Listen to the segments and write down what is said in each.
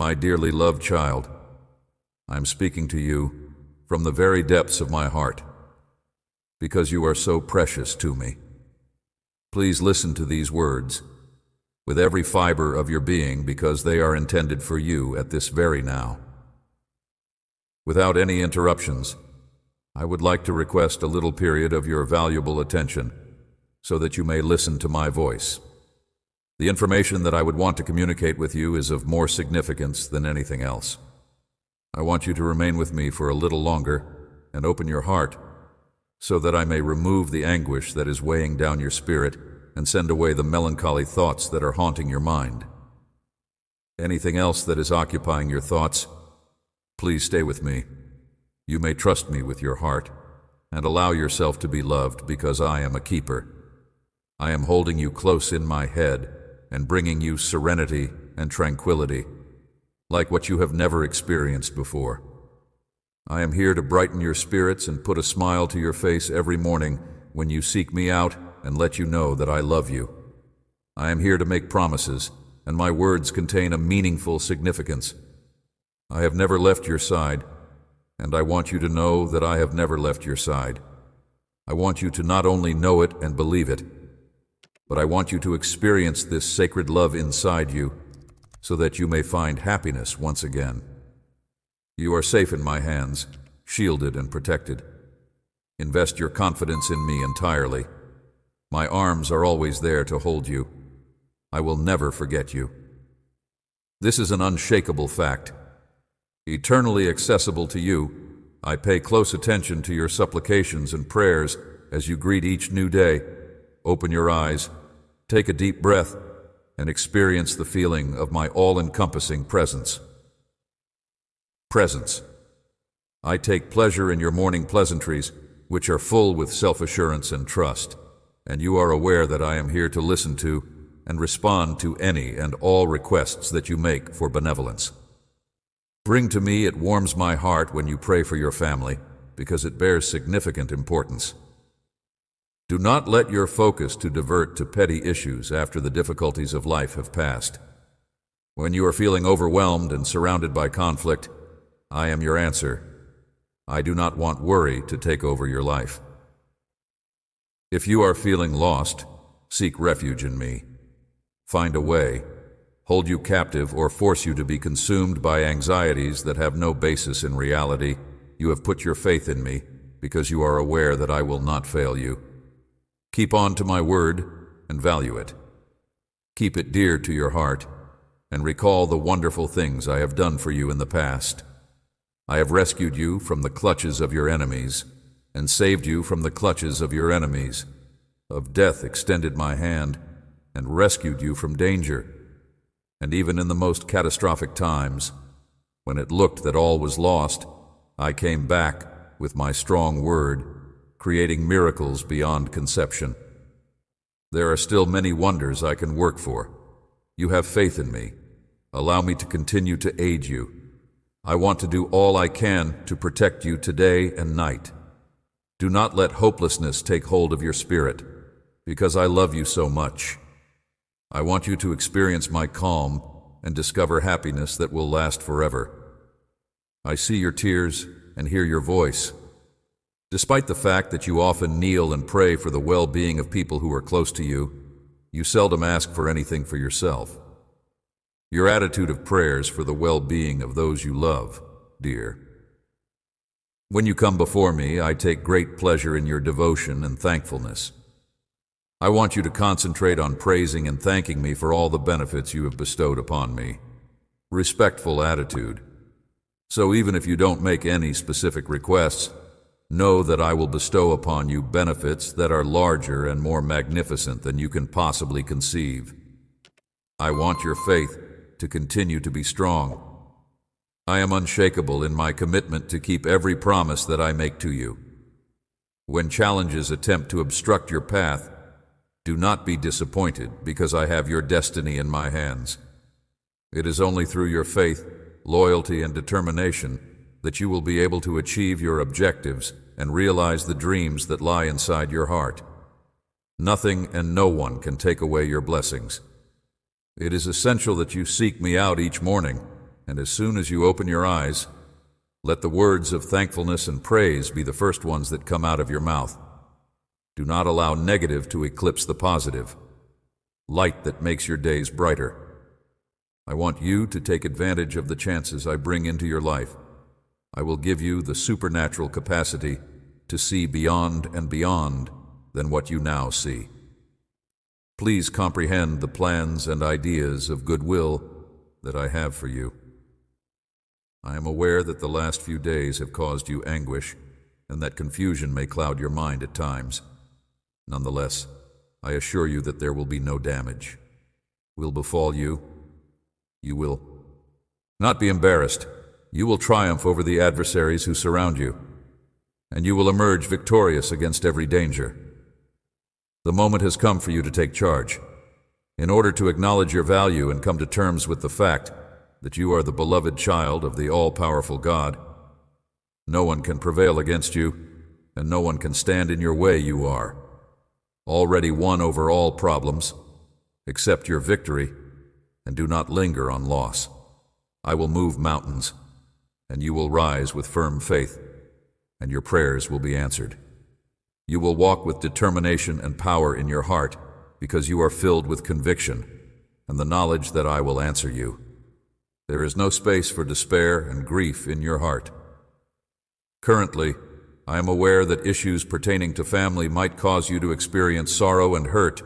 My dearly loved child, I'm speaking to you from the very depths of my heart, because you are so precious to me. Please listen to these words with every fiber of your being, because they are intended for you at this very now. Without any interruptions, I would like to request a little period of your valuable attention so that you may listen to my voice. The information that I would want to communicate with you is of more significance than anything else. I want you to remain with me for a little longer and open your heart so that I may remove the anguish that is weighing down your spirit and send away the melancholy thoughts that are haunting your mind. Anything else that is occupying your thoughts, please stay with me. You may trust me with your heart and allow yourself to be loved, because I am a keeper. I am holding you close in my head and bringing you serenity and tranquility, like what you have never experienced before. I am here to brighten your spirits and put a smile to your face every morning when you seek me out, and let you know that I love you. I am here to make promises, and my words contain a meaningful significance. I have never left your side, and I want you to know that I have never left your side. I want you to not only know it and believe it, but I want you to experience this sacred love inside you so that you may find happiness once again. You are safe in my hands, shielded and protected. Invest your confidence in me entirely. My arms are always there to hold you. I will never forget you. This is an unshakable fact. Eternally accessible to you, I pay close attention to your supplications and prayers as you greet each new day. Open your eyes, take a deep breath, and experience the feeling of my all-encompassing presence. Presence. I take pleasure in your morning pleasantries, which are full with self-assurance and trust, and you are aware that I am here to listen to and respond to any and all requests that you make for benevolence. Bring to me, it warms my heart when you pray for your family, because it bears significant importance. Do not let your focus to divert to petty issues after the difficulties of life have passed. When you are feeling overwhelmed and surrounded by conflict, I am your answer. I do not want worry to take over your life. If you are feeling lost, seek refuge in me. Find a way, hold you captive, or force you to be consumed by anxieties that have no basis in reality. You have put your faith in me because you are aware that I will not fail you. Keep on to my word and value it. Keep it dear to your heart and recall the wonderful things I have done for you in the past. I have rescued you from the clutches of your enemies and saved you from the clutches of your enemies. Of death extended my hand and rescued you from danger. And even in the most catastrophic times, when it looked that all was lost, I came back with my strong word, creating miracles beyond conception. There are still many wonders I can work for. You have faith in me. Allow me to continue to aid you. I want to do all I can to protect you today and night. Do not let hopelessness take hold of your spirit, because I love you so much. I want you to experience my calm and discover happiness that will last forever. I see your tears and hear your voice. Despite the fact that you often kneel and pray for the well-being of people who are close to you, you seldom ask for anything for yourself. Your attitude of prayers for the well-being of those you love, dear. When you come before me, I take great pleasure in your devotion and thankfulness. I want you to concentrate on praising and thanking me for all the benefits you have bestowed upon me. Respectful attitude. So even if you don't make any specific requests, know that I will bestow upon you benefits that are larger and more magnificent than you can possibly conceive. I want your faith to continue to be strong. I am unshakable in my commitment to keep every promise that I make to you. When challenges attempt to obstruct your path, do not be disappointed, because I have your destiny in my hands. It is only through your faith, loyalty, and determination that you will be able to achieve your objectives and realize the dreams that lie inside your heart. Nothing and no one can take away your blessings. It is essential that you seek me out each morning and as soon as you open your eyes, let the words of thankfulness and praise be the first ones that come out of your mouth. Do not allow negative to eclipse the positive, light that makes your days brighter. I want you to take advantage of the chances I bring into your life. I will give you the supernatural capacity to see beyond and beyond than what you now see. Please comprehend the plans and ideas of goodwill that I have for you. I am aware that the last few days have caused you anguish and that confusion may cloud your mind at times. Nonetheless, I assure you that there will be no damage. Will befall you. You will not be embarrassed. You will triumph over the adversaries who surround you, and you will emerge victorious against every danger. The moment has come for you to take charge. In order to acknowledge your value and come to terms with the fact that you are the beloved child of the all-powerful God, no one can prevail against you, and no one can stand in your way. You are already won over all problems. Accept your victory and do not linger on loss. I will move mountains, and you will rise with firm faith, and your prayers will be answered. You will walk with determination and power in your heart because you are filled with conviction and the knowledge that I will answer you. There is no space for despair and grief in your heart. Currently, I am aware that issues pertaining to family might cause you to experience sorrow and hurt,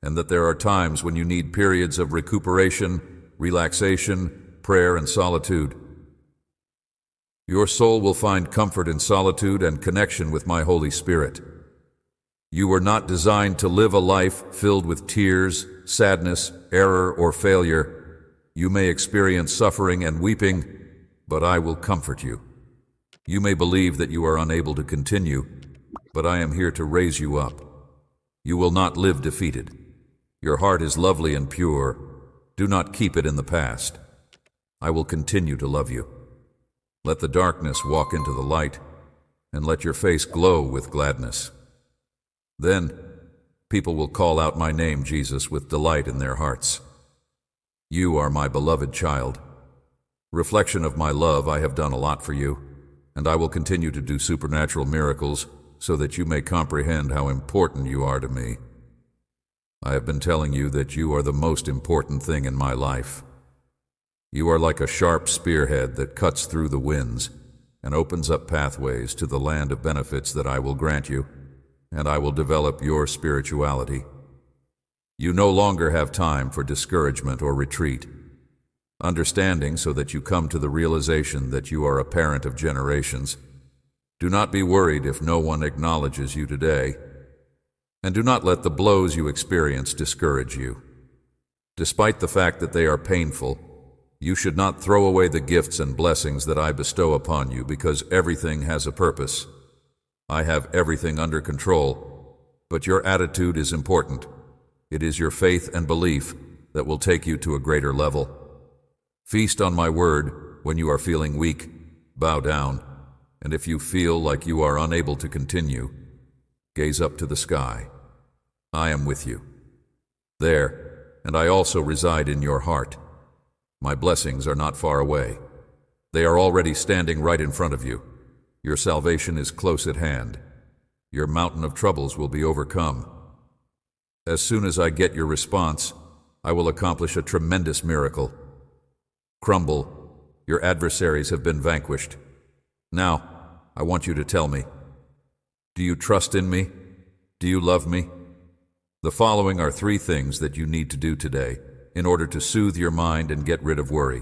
and that there are times when you need periods of recuperation, relaxation, prayer, and solitude. Your soul will find comfort in solitude and connection with my Holy Spirit. You were not designed to live a life filled with tears, sadness, error, or failure. You may experience suffering and weeping, but I will comfort you. You may believe that you are unable to continue, but I am here to raise you up. You will not live defeated. Your heart is lovely and pure. Do not keep it in the past. I will continue to love you. Let the darkness walk into the light, and let your face glow with gladness. Then, people will call out my name, Jesus, with delight in their hearts. You are my beloved child. Reflection of my love, I have done a lot for you, and I will continue to do supernatural miracles so that you may comprehend how important you are to me. I have been telling you that you are the most important thing in my life. You are like a sharp spearhead that cuts through the winds and opens up pathways to the land of benefits that I will grant you, and I will develop your spirituality. You no longer have time for discouragement or retreat. Understanding so that you come to the realization that you are a parent of generations. Do not be worried if no one acknowledges you today, and do not let the blows you experience discourage you. Despite the fact that they are painful, you should not throw away the gifts and blessings that I bestow upon you because everything has a purpose. I have everything under control, but your attitude is important. It is your faith and belief that will take you to a greater level. Feast on my word when you are feeling weak, bow down, and if you feel like you are unable to continue, gaze up to the sky. I am with you. There, and I also reside in your heart. My blessings are not far away. They are already standing right in front of you. Your salvation is close at hand. Your mountain of troubles will be overcome. As soon as I get your response, I will accomplish a tremendous miracle. Crumble, your adversaries have been vanquished. Now, I want you to tell me, do you trust in me? Do you love me? The following are 3 things that you need to do today in order to soothe your mind and get rid of worry.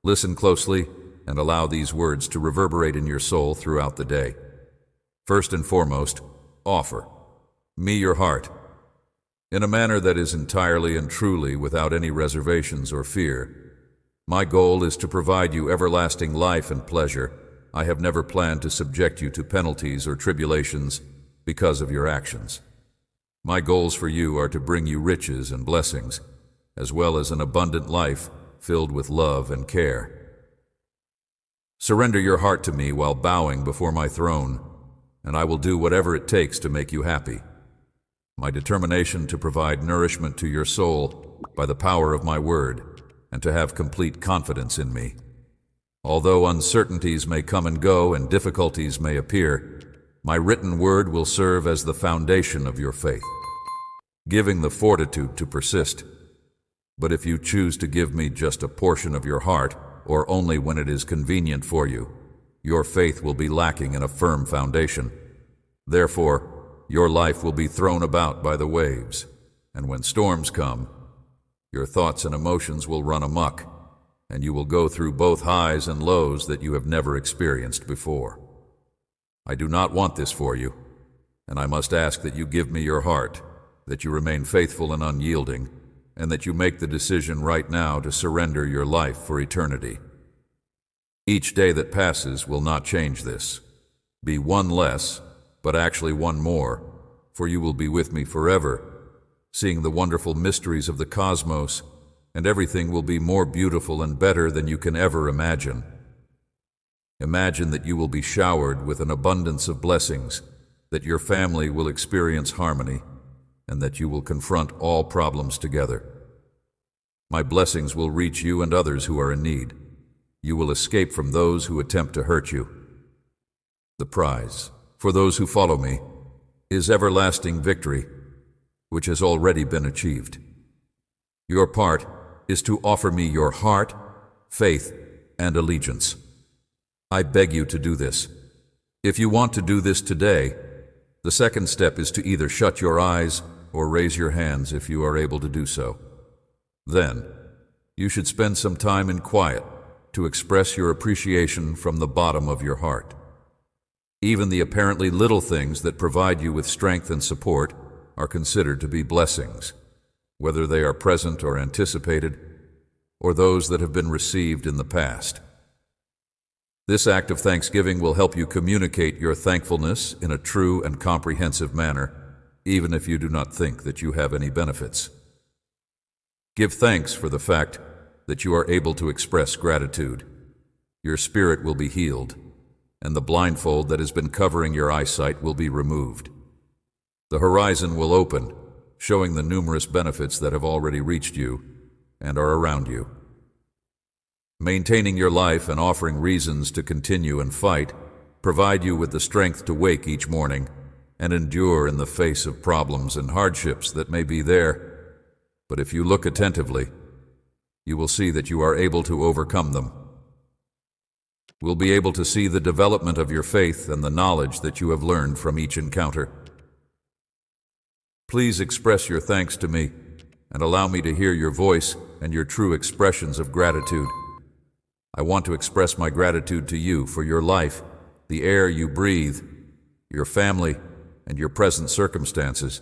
Listen closely and allow these words to reverberate in your soul throughout the day. First and foremost, offer me your heart in a manner that is entirely and truly without any reservations or fear. My goal is to provide you everlasting life and pleasure. I have never planned to subject you to penalties or tribulations because of your actions. My goals for you are to bring you riches and blessings, as well as an abundant life filled with love and care. Surrender your heart to me while bowing before my throne, and I will do whatever it takes to make you happy. My determination to provide nourishment to your soul by the power of my word and to have complete confidence in me. Although uncertainties may come and go and difficulties may appear, my written word will serve as the foundation of your faith, giving the fortitude to persist. But if you choose to give me just a portion of your heart, or only when it is convenient for you, your faith will be lacking in a firm foundation. Therefore, your life will be thrown about by the waves, and when storms come, your thoughts and emotions will run amok, and you will go through both highs and lows that you have never experienced before. I do not want this for you, and I must ask that you give me your heart, that you remain faithful and unyielding, and that you make the decision right now to surrender your life for eternity. Each day that passes will not change this. Be one less, but actually one more, for you will be with me forever, seeing the wonderful mysteries of the cosmos, and everything will be more beautiful and better than you can ever imagine. Imagine that you will be showered with an abundance of blessings, that your family will experience harmony, and that you will confront all problems together. My blessings will reach you and others who are in need. You will escape from those who attempt to hurt you. The prize, for those who follow me, is everlasting victory, which has already been achieved. Your part is to offer me your heart, faith, and allegiance. I beg you to do this. If you want to do this today, the second step is to either shut your eyes or raise your hands if you are able to do so. Then, you should spend some time in quiet to express your appreciation from the bottom of your heart. Even the apparently little things that provide you with strength and support are considered to be blessings, whether they are present or anticipated, or those that have been received in the past. This act of thanksgiving will help you communicate your thankfulness in a true and comprehensive manner, even if you do not think that you have any benefits. Give thanks for the fact that you are able to express gratitude. Your spirit will be healed, and the blindfold that has been covering your eyesight will be removed. The horizon will open, showing the numerous benefits that have already reached you and are around you. Maintaining your life and offering reasons to continue and fight provide you with the strength to wake each morning and endure in the face of problems and hardships that may be there. But if you look attentively, you will see that you are able to overcome them. We'll be able to see the development of your faith and the knowledge that you have learned from each encounter. Please express your thanks to me and allow me to hear your voice and your true expressions of gratitude. I want to express my gratitude to you for your life, the air you breathe, your family, and your present circumstances,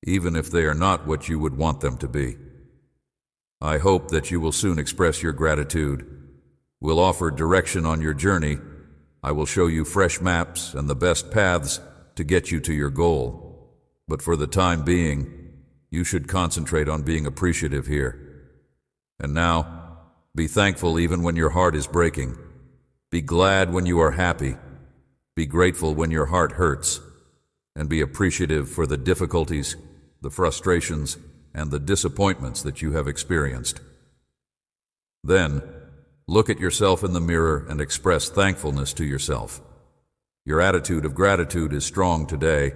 even if they are not what you would want them to be. I hope that you will soon express your gratitude. We'll offer direction on your journey. I will show you fresh maps and the best paths to get you to your goal. But for the time being, you should concentrate on being appreciative here. And now, be thankful even when your heart is breaking. Be glad when you are happy. Be grateful when your heart hurts. And be appreciative for the difficulties, the frustrations, and the disappointments that you have experienced. Then, look at yourself in the mirror and express thankfulness to yourself. Your attitude of gratitude is strong today,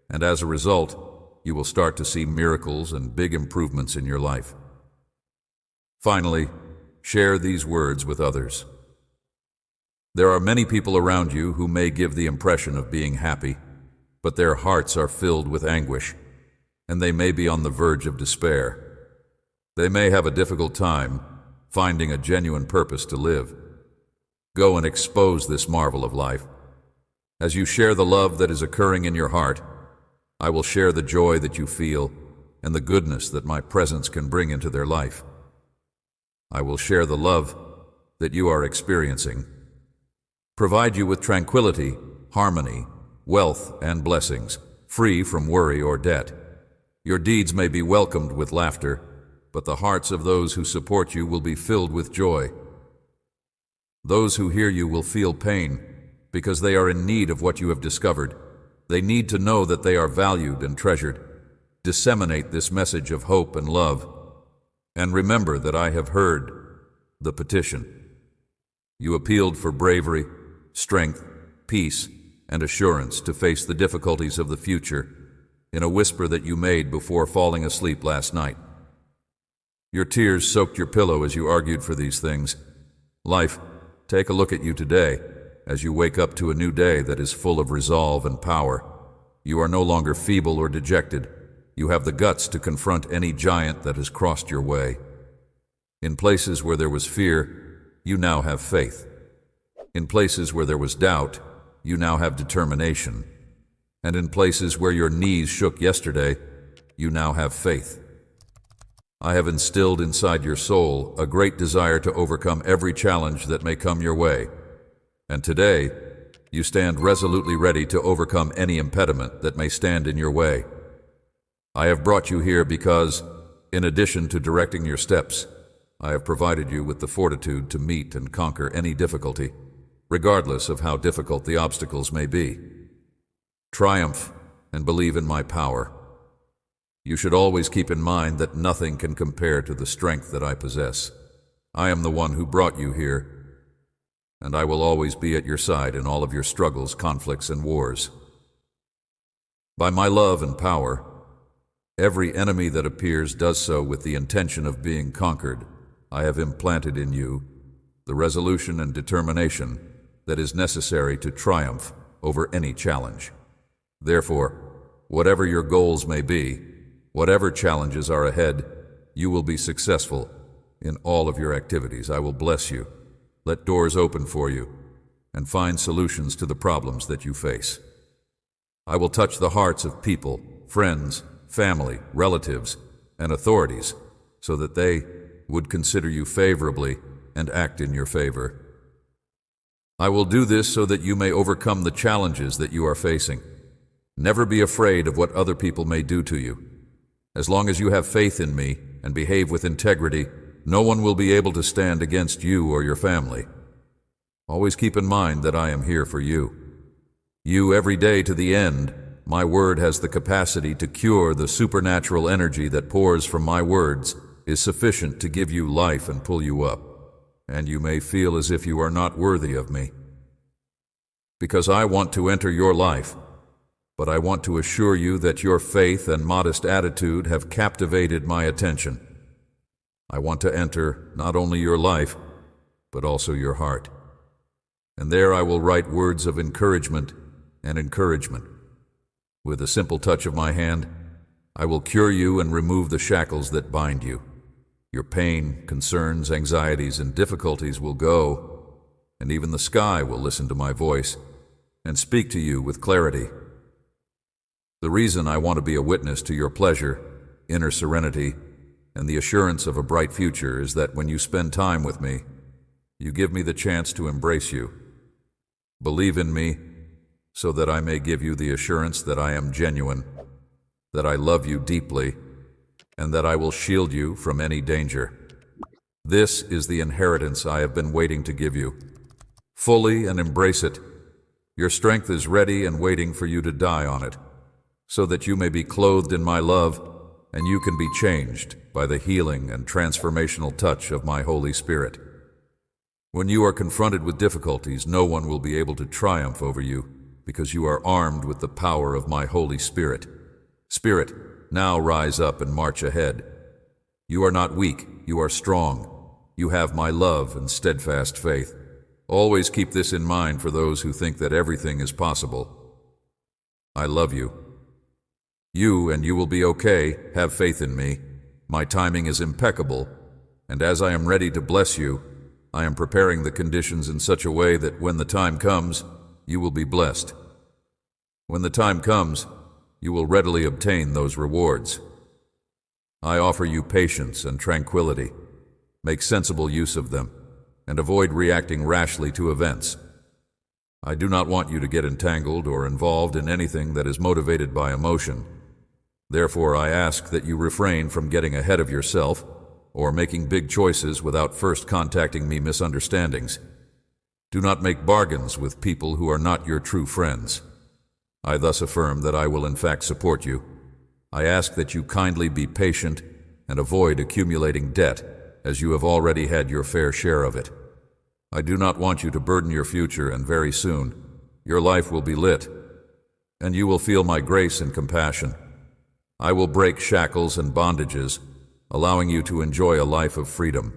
and as a result, you will start to see miracles and big improvements in your life. Finally, share these words with others. There are many people around you who may give the impression of being happy, but their hearts are filled with anguish, and they may be on the verge of despair. They may have a difficult time finding a genuine purpose to live. Go and expose this marvel of life. As you share the love that is occurring in your heart, I will share the joy that you feel and the goodness that my presence can bring into their life. I will share the love that you are experiencing, provide you with tranquility, harmony, wealth, and blessings, free from worry or debt. Your deeds may be welcomed with laughter, but the hearts of those who support you will be filled with joy. Those who hear you will feel pain because they are in need of what you have discovered. They need to know that they are valued and treasured. Disseminate this message of hope and love. And remember that I have heard the petition. You appealed for bravery, strength, peace, and assurance to face the difficulties of the future in a whisper that you made before falling asleep last night. Your tears soaked your pillow as you argued for these things. Life, take a look at you today as you wake up to a new day that is full of resolve and power. You are no longer feeble or dejected. You have the guts to confront any giant that has crossed your way. In places where there was fear, you now have faith. In places where there was doubt, you now have determination. And in places where your knees shook yesterday, you now have faith. I have instilled inside your soul a great desire to overcome every challenge that may come your way. And today, you stand resolutely ready to overcome any impediment that may stand in your way. I have brought you here because, in addition to directing your steps, I have provided you with the fortitude to meet and conquer any difficulty, regardless of how difficult the obstacles may be. Triumph and believe in my power. You should always keep in mind that nothing can compare to the strength that I possess. I am the one who brought you here, and I will always be at your side in all of your struggles, conflicts, and wars. By my love and power, every enemy that appears does so with the intention of being conquered. I have implanted in you the resolution and determination that is necessary to triumph over any challenge. Therefore, whatever your goals may be, whatever challenges are ahead, you will be successful in all of your activities. I will bless you, let doors open for you, and find solutions to the problems that you face. I will touch the hearts of people, friends, family, relatives, and authorities so that they would consider you favorably and act in your favor. I will do this so that you may overcome the challenges that you are facing. Never be afraid of what other people may do to you. As long as you have faith in me and behave with integrity, no one will be able to stand against you or your family. Always keep in mind that I am here for you. You every day to the end. My word has the capacity to cure. The supernatural energy that pours from my words is sufficient to give you life and pull you up. And you may feel as if you are not worthy of me. Because I want to enter your life, but I want to assure you that your faith and modest attitude have captivated my attention. I want to enter not only your life, but also your heart. And there I will write words of encouragement and encouragement. With a simple touch of my hand, I will cure you and remove the shackles that bind you. Your pain, concerns, anxieties, and difficulties will go, and even the sky will listen to my voice and speak to you with clarity. The reason I want to be a witness to your pleasure, inner serenity, and the assurance of a bright future is that when you spend time with me, you give me the chance to embrace you. Believe in me so that I may give you the assurance that I am genuine, that I love you deeply, and that I will shield you from any danger. This is the inheritance I have been waiting to give you. Fully and embrace it. Your strength is ready and waiting for you to die on it, so that you may be clothed in my love and you can be changed by the healing and transformational touch of my Holy Spirit. When you are confronted with difficulties, no one will be able to triumph over you because you are armed with the power of my Holy Spirit. Spirit, now rise up and march ahead. You are not weak, you are strong. You have my love and steadfast faith. Always keep this in mind for those who think that everything is possible. I love you. You and you will be okay. Have faith in me. My timing is impeccable, and as I am ready to bless you, I am preparing the conditions in such a way that when the time comes, you will be blessed. When the time comes, you will readily obtain those rewards. I offer you patience and tranquility. Make sensible use of them, and avoid reacting rashly to events. I do not want you to get entangled or involved in anything that is motivated by emotion. Therefore, I ask that you refrain from getting ahead of yourself or making big choices without first contacting me misunderstandings. Do not make bargains with people who are not your true friends. I thus affirm that I will in fact support you. I ask that you kindly be patient and avoid accumulating debt, as you have already had your fair share of it. I do not want you to burden your future, and very soon your life will be lit, and you will feel my grace and compassion. I will break shackles and bondages, allowing you to enjoy a life of freedom.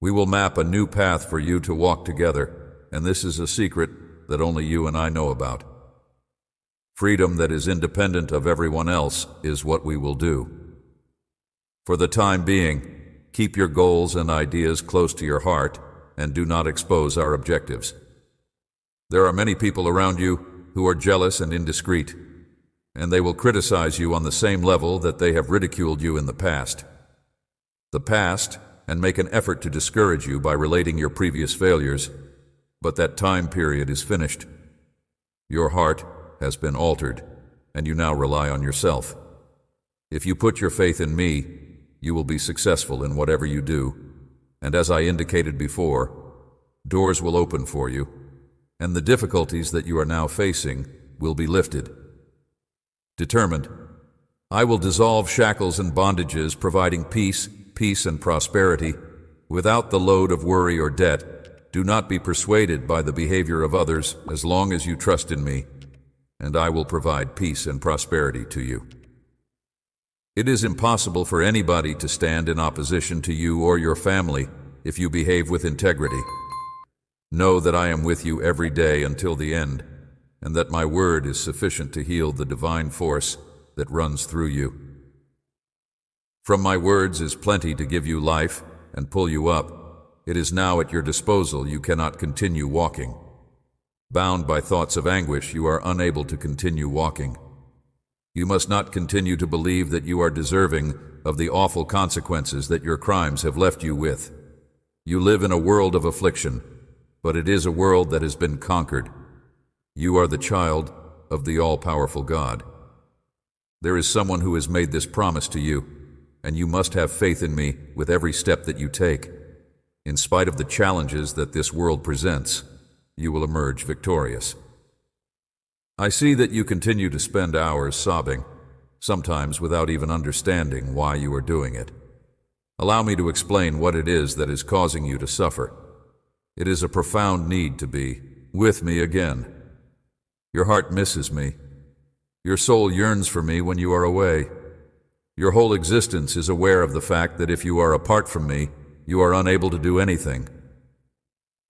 We will map a new path for you to walk together, and this is a secret that only you and I know about. Freedom that is independent of everyone else is what we will do. For the time being, keep your goals and ideas close to your heart and do not expose our objectives. There are many people around you who are jealous and indiscreet, and they will criticize you on the same level that they have ridiculed you in the past. And make an effort to discourage you by relating your previous failures, but that time period is finished. Your heart has been altered, and you now rely on yourself. If you put your faith in me, you will be successful in whatever you do, and as I indicated before, doors will open for you, and the difficulties that you are now facing will be lifted. Determined, I will dissolve shackles and bondages, providing peace and prosperity, without the load of worry or debt. Do not be persuaded by the behavior of others as long as you trust in me, and I will provide peace and prosperity to you. It is impossible for anybody to stand in opposition to you or your family if you behave with integrity. Know that I am with you every day until the end, and that my word is sufficient to heal the divine force that runs through you. From my words is plenty to give you life and pull you up. It is now at your disposal. You cannot continue walking. Bound by thoughts of anguish, you are unable to continue walking. You must not continue to believe that you are deserving of the awful consequences that your crimes have left you with. You live in a world of affliction, but it is a world that has been conquered. You are the child of the all-powerful God. There is someone who has made this promise to you, and you must have faith in me with every step that you take. In spite of the challenges that this world presents, you will emerge victorious. I see that you continue to spend hours sobbing, sometimes without even understanding why you are doing it. Allow me to explain what it is that is causing you to suffer. It is a profound need to be with me again. Your heart misses me. Your soul yearns for me when you are away. Your whole existence is aware of the fact that if you are apart from me, you are unable to do anything.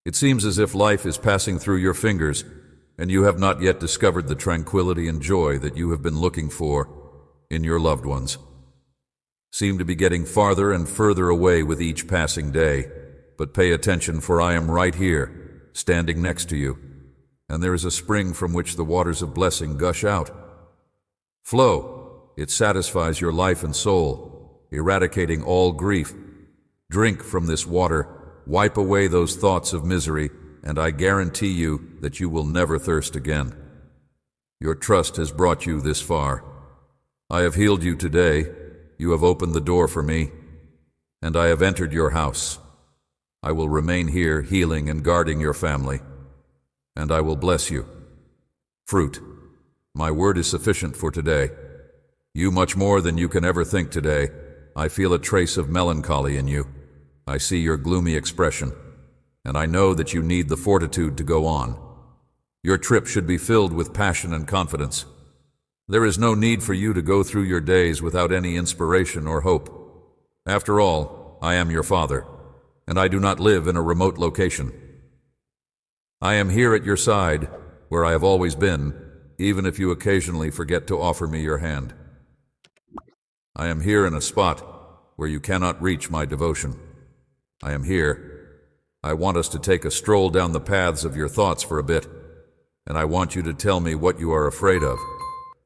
It seems as if life is passing through your fingers, and you have not yet discovered the tranquility and joy that you have been looking for in your loved ones. Seem to be getting farther and further away with each passing day, but pay attention, for I am right here, standing next to you, and there is a spring from which the waters of blessing gush out. Flow. It satisfies your life and soul, eradicating all grief. Drink from this water, wipe away those thoughts of misery, and I guarantee you that you will never thirst again. Your trust has brought you this far. I have healed you today. You have opened the door for me, and I have entered your house. I will remain here, healing and guarding your family, and I will bless you. Fruit. My word is sufficient for today. You much more than you can ever think today. I feel a trace of melancholy in you. I see your gloomy expression, and I know that you need the fortitude to go on. Your trip should be filled with passion and confidence. There is no need for you to go through your days without any inspiration or hope. After all, I am your father, and I do not live in a remote location. I am here at your side, where I have always been, even if you occasionally forget to offer me your hand. I am here in a spot where you cannot reach my devotion. I am here. I want us to take a stroll down the paths of your thoughts for a bit, and I want you to tell me what you are afraid of,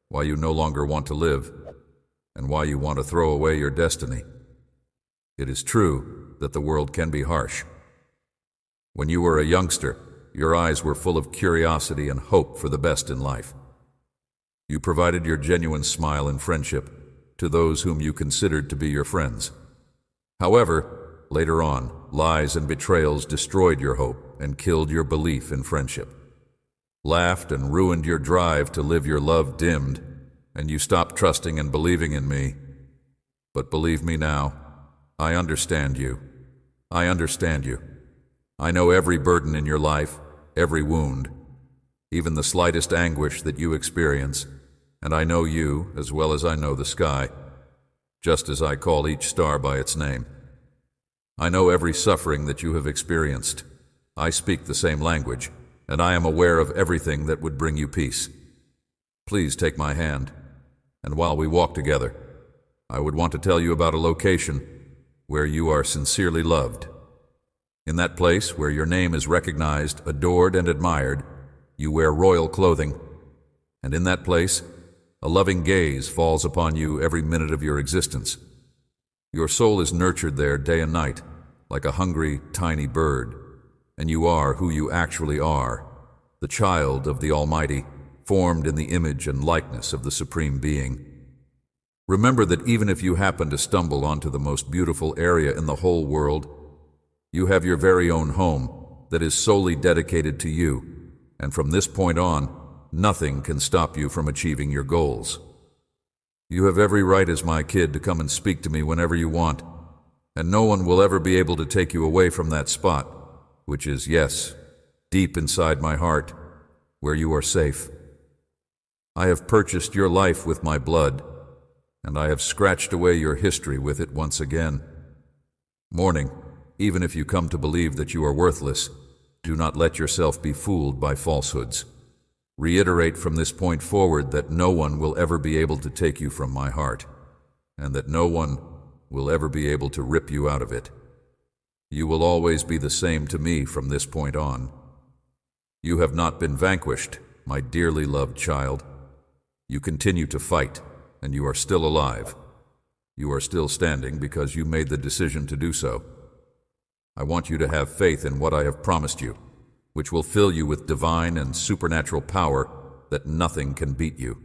why you no longer want to live, and why you want to throw away your destiny. It is true that the world can be harsh. When you were a youngster, your eyes were full of curiosity and hope for the best in life. You provided your genuine smile and friendship to those whom you considered to be your friends. However, later on, lies and betrayals destroyed your hope and killed your belief in friendship. Laughed and ruined your drive to live. Your love dimmed, and you stopped trusting and believing in me. But believe me now, I understand you. I understand you. I know every burden in your life, every wound, even the slightest anguish that you experience, and I know you as well as I know the sky, just as I call each star by its name. I know every suffering that you have experienced. I speak the same language, and I am aware of everything that would bring you peace. Please take my hand, and while we walk together, I would want to tell you about a location where you are sincerely loved. In that place where your name is recognized, adored, and admired, you wear royal clothing, and in that place, a loving gaze falls upon you every minute of your existence. Your soul is nurtured there day and night, like a hungry, tiny bird, and you are who you actually are, the child of the Almighty, formed in the image and likeness of the Supreme Being. Remember that even if you happen to stumble onto the most beautiful area in the whole world, you have your very own home that is solely dedicated to you, and from this point on, nothing can stop you from achieving your goals. You have every right as my kid to come and speak to me whenever you want, and no one will ever be able to take you away from that spot, which is, yes, deep inside my heart, where you are safe. I have purchased your life with my blood, and I have scratched away your history with it once again. Morning, even if you come to believe that you are worthless, do not let yourself be fooled by falsehoods. Reiterate from this point forward that no one will ever be able to take you from my heart, and that no one will ever be able to rip you out of it. You will always be the same to me from this point on. You have not been vanquished, my dearly loved child. You continue to fight, and you are still alive. You are still standing because you made the decision to do so. I want you to have faith in what I have promised you, which will fill you with divine and supernatural power that nothing can beat you.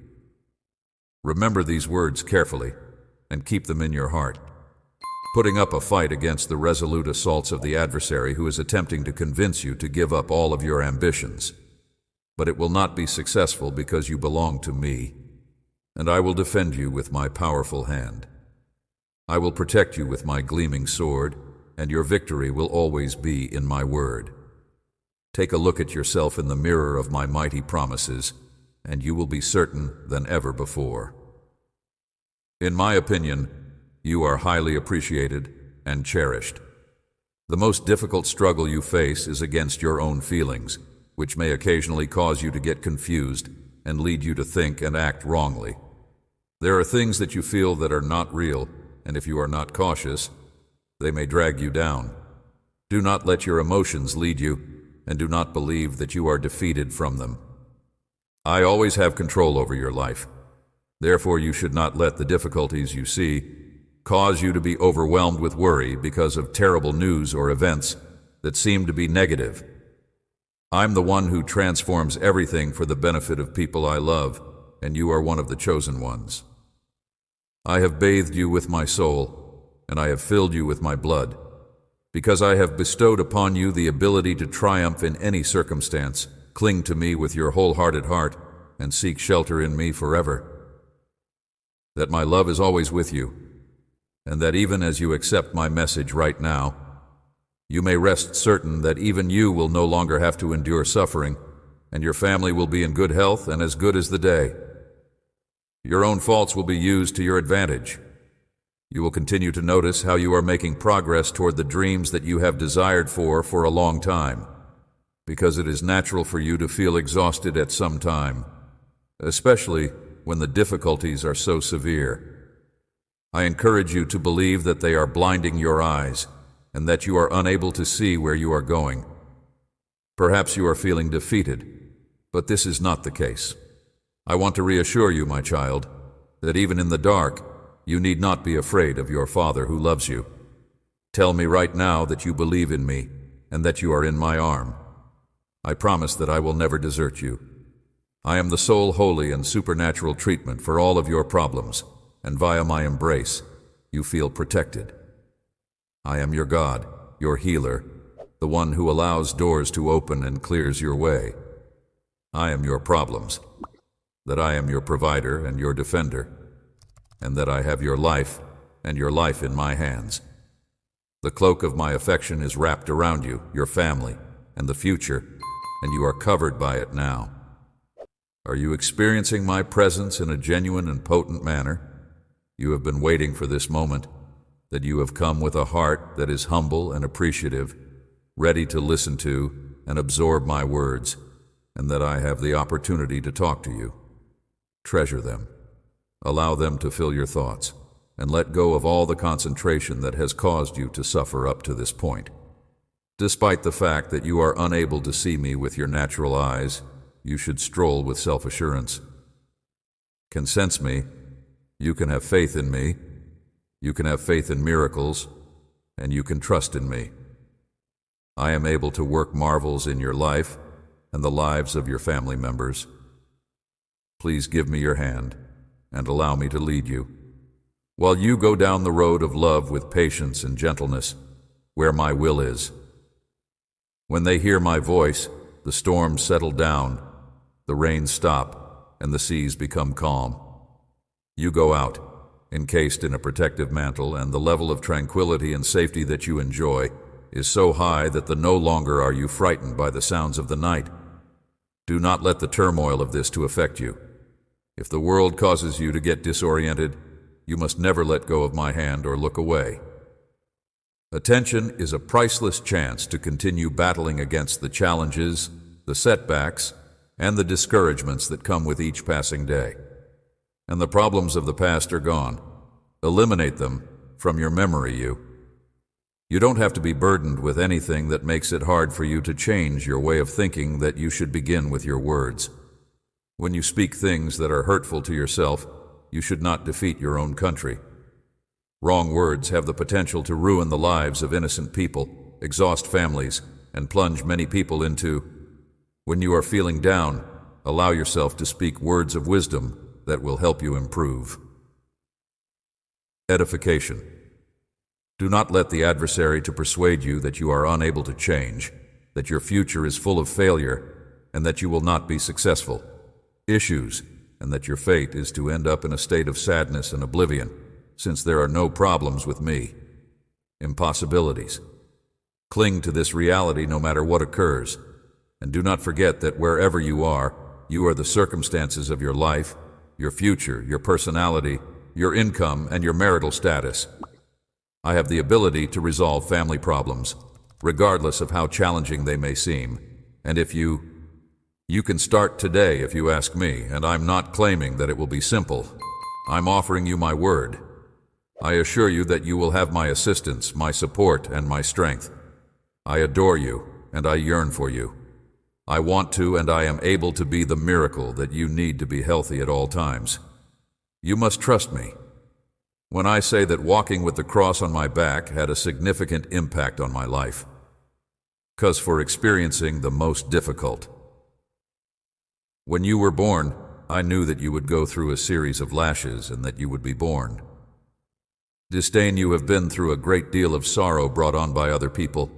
Remember these words carefully and keep them in your heart. Putting up a fight against the resolute assaults of the adversary who is attempting to convince you to give up all of your ambitions. But it will not be successful because you belong to me, and I will defend you with my powerful hand. I will protect you with my gleaming sword, and your victory will always be in my word. Take a look at yourself in the mirror of my mighty promises, and you will be certain than ever before. In my opinion, you are highly appreciated and cherished. The most difficult struggle you face is against your own feelings, which may occasionally cause you to get confused and lead you to think and act wrongly. There are things that you feel that are not real, and if you are not cautious, they may drag you down. Do not let your emotions lead you, and do not believe that you are defeated from them. I always have control over your life. Therefore, you should not let the difficulties you see cause you to be overwhelmed with worry because of terrible news or events that seem to be negative. I'm the one who transforms everything for the benefit of people I love, and you are one of the chosen ones. I have bathed you with my soul, and I have filled you with my blood, because I have bestowed upon you the ability to triumph in any circumstance. Cling to me with your wholehearted heart, and seek shelter in me forever. That my love is always with you, and that even as you accept my message right now, you may rest certain that even you will no longer have to endure suffering, and your family will be in good health and as good as the day. Your own faults will be used to your advantage. You will continue to notice how you are making progress toward the dreams that you have desired for a long time, because it is natural for you to feel exhausted at some time, especially when the difficulties are so severe. I encourage you to believe that they are blinding your eyes and that you are unable to see where you are going. Perhaps you are feeling defeated, but this is not the case. I want to reassure you, my child, that even in the dark, you need not be afraid of your Father who loves you. Tell me right now that you believe in me and that you are in my arm. I promise that I will never desert you. I am the sole holy and supernatural treatment for all of your problems, and via my embrace, you feel protected. I am your God, your healer, the one who allows doors to open and clears your way. I am your problems, that I am your provider and your defender, and that I have your life and your life in my hands. The cloak of my affection is wrapped around you, your family, and the future, and you are covered by it now. Are you experiencing my presence in a genuine and potent manner? You have been waiting for this moment, that you have come with a heart that is humble and appreciative, ready to listen to and absorb my words, and that I have the opportunity to talk to you. Treasure them. Allow them to fill your thoughts, and let go of all the concentration that has caused you to suffer up to this point. Despite the fact that you are unable to see me with your natural eyes, you should stroll with self-assurance. Can sense me. You can have faith in me. You can have faith in miracles, and you can trust in me. I am able to work marvels in your life and the lives of your family members. Please give me your hand and allow me to lead you, while you go down the road of love with patience and gentleness, where my will is. When they hear my voice, the storms settle down, the rains stop, and the seas become calm. You go out, encased in a protective mantle, and the level of tranquility and safety that you enjoy is so high that no longer are you frightened by the sounds of the night. Do not let the turmoil of this to affect you. If the world causes you to get disoriented, you must never let go of my hand or look away. Attention is a priceless chance to continue battling against the challenges, the setbacks, and the discouragements that come with each passing day. And the problems of the past are gone. Eliminate them from your memory, You don't have to be burdened with anything that makes it hard for you to change your way of thinking that you should begin with your words. When you speak things that are hurtful to yourself, you should not defeat your own country. Wrong words have the potential to ruin the lives of innocent people, exhaust families, and plunge many people into. When you are feeling down, allow yourself to speak words of wisdom that will help you improve. Edification. Do not let the adversary to persuade you that you are unable to change, that your future is full of failure, and that you will not be successful. Issues, and that your fate is to end up in a state of sadness and oblivion, since there are no problems with me. Impossibilities. Cling to this reality no matter what occurs, and do not forget that wherever you are the circumstances of your life, your future, your personality, your income, and your marital status. I have the ability to resolve family problems, regardless of how challenging they may seem. And if you can start today if you ask me, and I'm not claiming that it will be simple. I'm offering you my word. I assure you that you will have my assistance, my support, and my strength. I adore you, and I yearn for you. I want to, and I am able to be the miracle that you need to be healthy at all times. You must trust me when I say that walking with the cross on my back had a significant impact on my life. 'Cause for experiencing the most difficult. When you were born, I knew that you would go through a series of lashes and that you would be born. Disdain, you have been through a great deal of sorrow brought on by other people,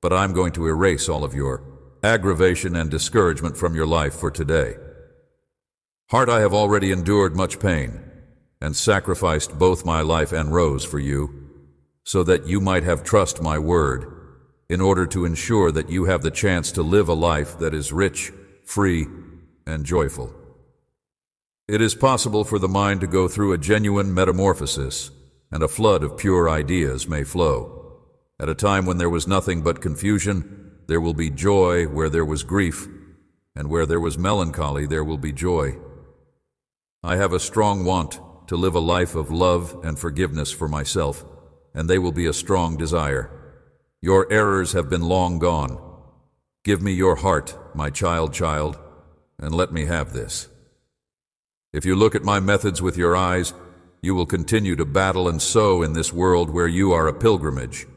but I'm going to erase all of your aggravation and discouragement from your life for today. Heart, I have already endured much pain and sacrificed both my life and rose for you, so that you might have trust my word, in order to ensure that you have the chance to live a life that is rich, free, and joyful. It is possible for the mind to go through a genuine metamorphosis, and a flood of pure ideas may flow. At a time when there was nothing but confusion, there will be joy where there was grief, and where there was melancholy, there will be joy. I have a strong want to live a life of love and forgiveness for myself, and they will be a strong desire. Your errors have been long gone. Give me your heart, my child, and let me have this. If you look at my methods with your eyes, you will continue to battle and sow in this world where you are a pilgrimage.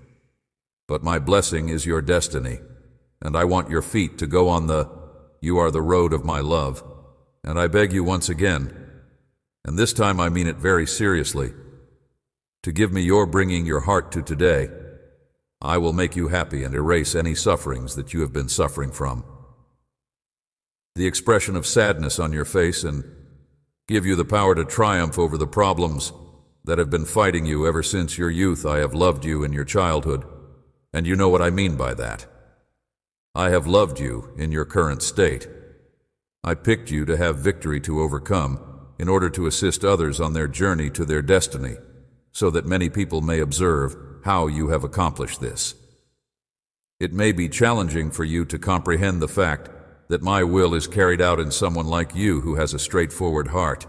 But my blessing is your destiny, and I want your feet to go on you are the road of my love. And I beg you once again, and this time I mean it very seriously, to give me your bringing your heart to today. I will make you happy and erase any sufferings that you have been suffering from. The expression of sadness on your face, and give you the power to triumph over the problems that have been fighting you ever since your youth. I have loved you in your childhood, and you know what I mean by that. I have loved you in your current state. I picked you to have victory to overcome in order to assist others on their journey to their destiny, so that many people may observe how you have accomplished this. It may be challenging for you to comprehend the fact that my will is carried out in someone like you who has a straightforward heart.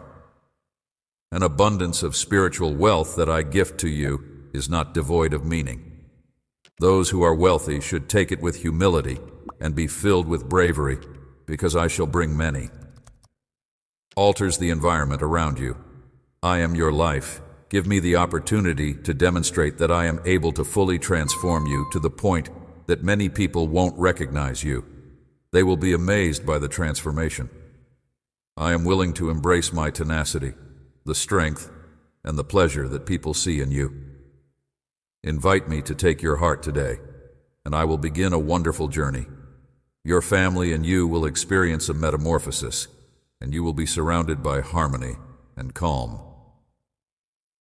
An abundance of spiritual wealth that I gift to you is not devoid of meaning. Those who are wealthy should take it with humility and be filled with bravery, because I shall bring many. Alters the environment around you. I am your life. Give me the opportunity to demonstrate that I am able to fully transform you to the point that many people won't recognize you. They will be amazed by the transformation. I am willing to embrace my tenacity, the strength, and the pleasure that people see in you. Invite me to take your heart today, and I will begin a wonderful journey. Your family and you will experience a metamorphosis, and you will be surrounded by harmony and calm.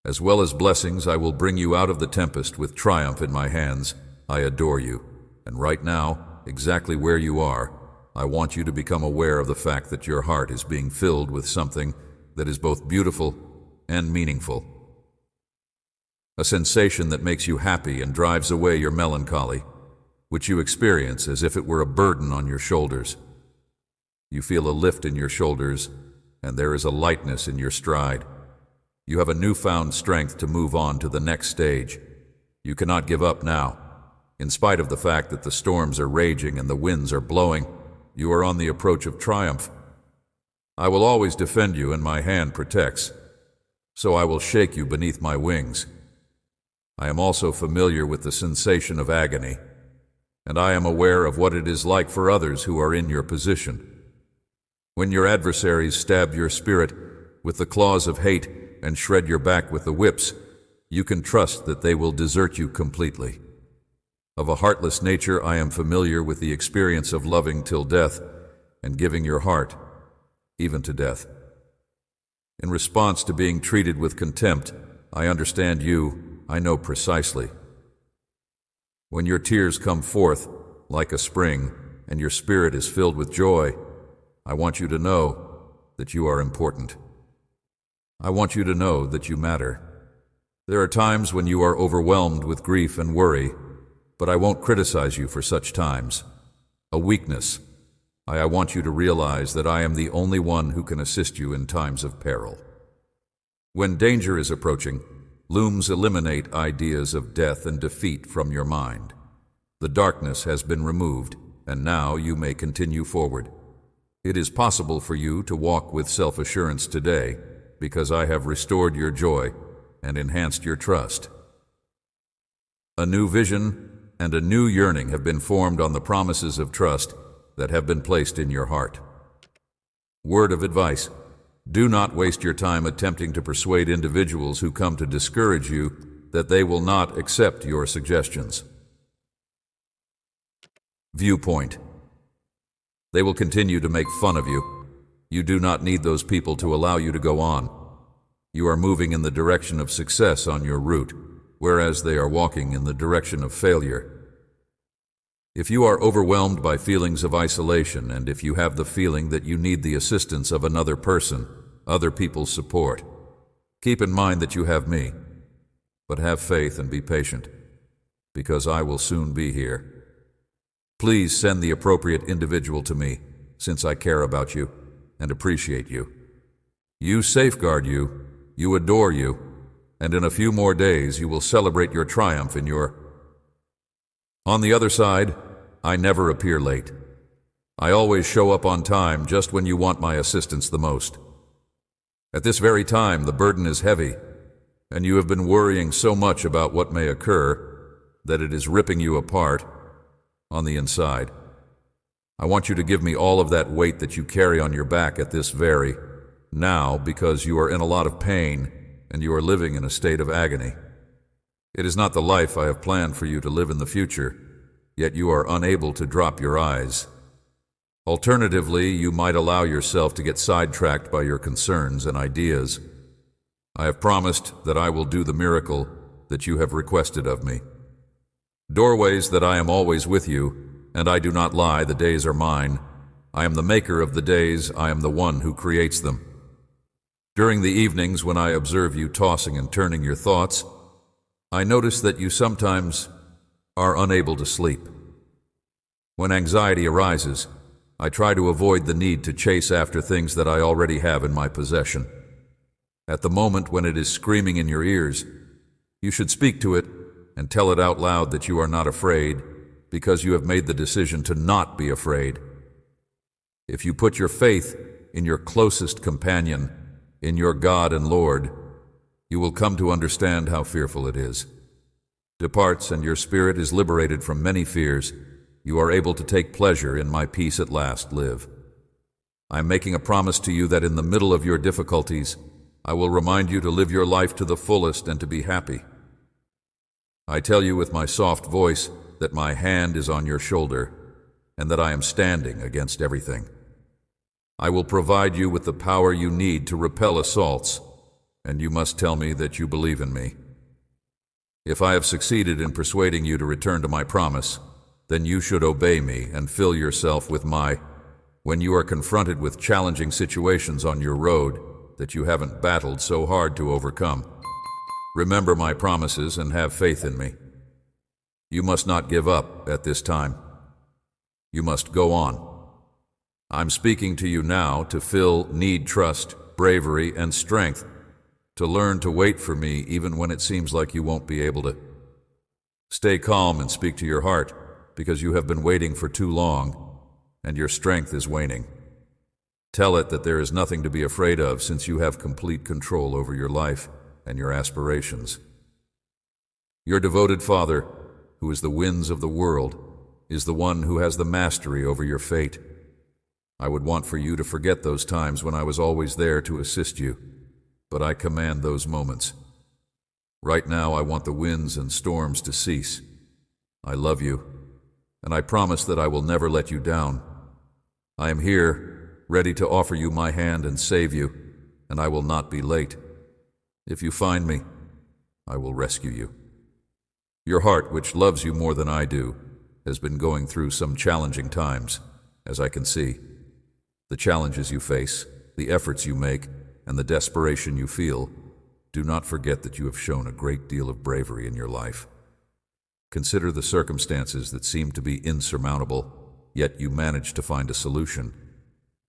As well as blessings, I will bring you out of the tempest with triumph in my hands. I adore you, and right now, exactly where you are, I want you to become aware of the fact that your heart is being filled with something that is both beautiful and meaningful. A sensation that makes you happy and drives away your melancholy, which you experience as if it were a burden on your shoulders. You feel a lift in your shoulders, and there is a lightness in your stride. You have a newfound strength to move on to the next stage. You cannot give up now. In spite of the fact that the storms are raging and the winds are blowing, you are on the approach of triumph. I will always defend you, and my hand protects. So I will shake you beneath my wings. I am also familiar with the sensation of agony, and I am aware of what it is like for others who are in your position. When your adversaries stab your spirit with the claws of hate and shred your back with the whips, you can trust that they will desert you completely. Of a heartless nature, I am familiar with the experience of loving till death and giving your heart, even to death. In response to being treated with contempt, I understand you, I know precisely. When your tears come forth like a spring and your spirit is filled with joy, I want you to know that you are important. I want you to know that you matter. There are times when you are overwhelmed with grief and worry, but I won't criticize you for such times. A weakness. I want you to realize that I am the only one who can assist you in times of peril. When danger is approaching, looms eliminate ideas of death and defeat from your mind. The darkness has been removed, and now you may continue forward. It is possible for you to walk with self-assurance today because I have restored your joy and enhanced your trust. A new vision and a new yearning have been formed on the promises of trust that have been placed in your heart. Word of advice: do not waste your time attempting to persuade individuals who come to discourage you that they will not accept your suggestions. Viewpoint: they will continue to make fun of you. You do not need those people to allow you to go on. You are moving in the direction of success on your route, whereas they are walking in the direction of failure. If you are overwhelmed by feelings of isolation, and if you have the feeling that you need the assistance of another person, other people's support, keep in mind that you have me. But have faith and be patient, because I will soon be here. Please send the appropriate individual to me, since I care about you and appreciate you. You safeguard you, you adore you, and in a few more days you will celebrate your triumph in your... On the other side, I never appear late. I always show up on time just when you want my assistance the most. At this very time, the burden is heavy, and you have been worrying so much about what may occur that it is ripping you apart on the inside. I want you to give me all of that weight that you carry on your back at this very now, because you are in a lot of pain and you are living in a state of agony. It is not the life I have planned for you to live in the future, yet you are unable to drop your eyes. Alternatively, you might allow yourself to get sidetracked by your concerns and ideas. I have promised that I will do the miracle that you have requested of me. Doorways that I am always with you, and I do not lie, the days are mine. I am the maker of the days, I am the one who creates them. During the evenings when I observe you tossing and turning your thoughts, I notice that you sometimes are unable to sleep. When anxiety arises, I try to avoid the need to chase after things that I already have in my possession. At the moment when it is screaming in your ears, you should speak to it and tell it out loud that you are not afraid because you have made the decision to not be afraid. If you put your faith in your closest companion, in your God and Lord, you will come to understand how fearful it is. Departs and your spirit is liberated from many fears. You are able to take pleasure in my peace at last live. I am making a promise to you that in the middle of your difficulties, I will remind you to live your life to the fullest and to be happy. I tell you with my soft voice that my hand is on your shoulder and that I am standing against everything. I will provide you with the power you need to repel assaults, and you must tell me that you believe in me. If I have succeeded in persuading you to return to my promise, then you should obey me and fill yourself with when you are confronted with challenging situations on your road that you haven't battled so hard to overcome. Remember my promises and have faith in me. You must not give up at this time. You must go on. I'm speaking to you now to need trust, bravery, and strength to learn to wait for me even when it seems like you won't be able to. Stay calm and speak to your heart, because you have been waiting for too long, and your strength is waning. Tell it that there is nothing to be afraid of since you have complete control over your life and your aspirations. Your devoted Father, who is the winds of the world, is the one who has the mastery over your fate. I would want for you to forget those times when I was always there to assist you, but I command those moments. Right now I want the winds and storms to cease. I love you, and I promise that I will never let you down. I am here, ready to offer you my hand and save you, and I will not be late. If you find me, I will rescue you. Your heart, which loves you more than I do, has been going through some challenging times, as I can see. The challenges you face, the efforts you make, and the desperation you feel, do not forget that you have shown a great deal of bravery in your life. Consider the circumstances that seem to be insurmountable, yet you managed to find a solution.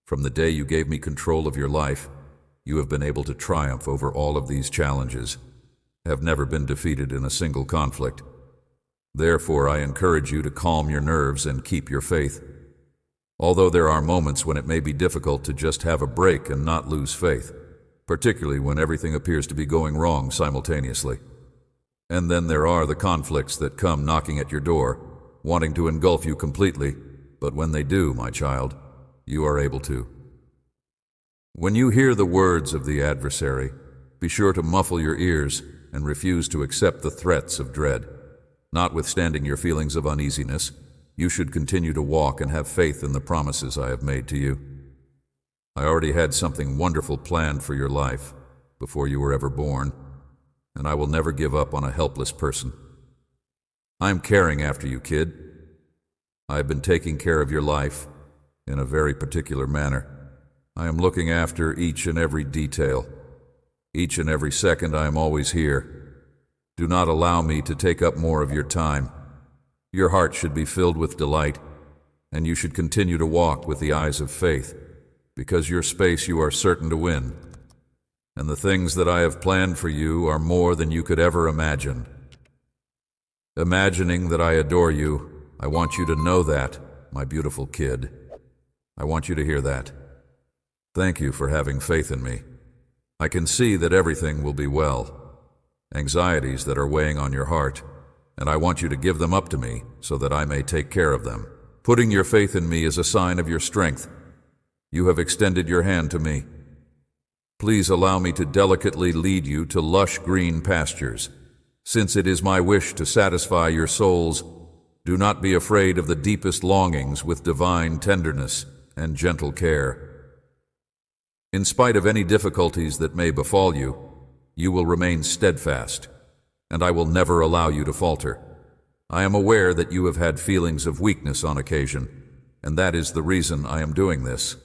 From the day you gave me control of your life, you have been able to triumph over all of these challenges, have never been defeated in a single conflict. Therefore, I encourage you to calm your nerves and keep your faith. Although there are moments when it may be difficult to just have a break and not lose faith, particularly when everything appears to be going wrong simultaneously. And then there are the conflicts that come knocking at your door, wanting to engulf you completely, but when they do, my child, you are able to. When you hear the words of the adversary, be sure to muffle your ears and refuse to accept the threats of dread. Notwithstanding your feelings of uneasiness, you should continue to walk and have faith in the promises I have made to you. I already had something wonderful planned for your life before you were ever born, and I will never give up on a helpless person. I am caring after you, kid. I have been taking care of your life in a very particular manner. I am looking after each and every detail. Each and every second I am always here. Do not allow me to take up more of your time. Your heart should be filled with delight, and you should continue to walk with the eyes of faith, because your space you are certain to win. And the things that I have planned for you are more than you could ever imagine. Imagining that I adore you, I want you to know that, my beautiful kid. I want you to hear that. Thank you for having faith in me. I can see that everything will be well. Anxieties that are weighing on your heart, and I want you to give them up to me so that I may take care of them. Putting your faith in me is a sign of your strength. You have extended your hand to me. Please allow me to delicately lead you to lush green pastures. Since it is my wish to satisfy your souls, do not be afraid of the deepest longings with divine tenderness and gentle care. In spite of any difficulties that may befall you, you will remain steadfast, and I will never allow you to falter. I am aware that you have had feelings of weakness on occasion, and that is the reason I am doing this.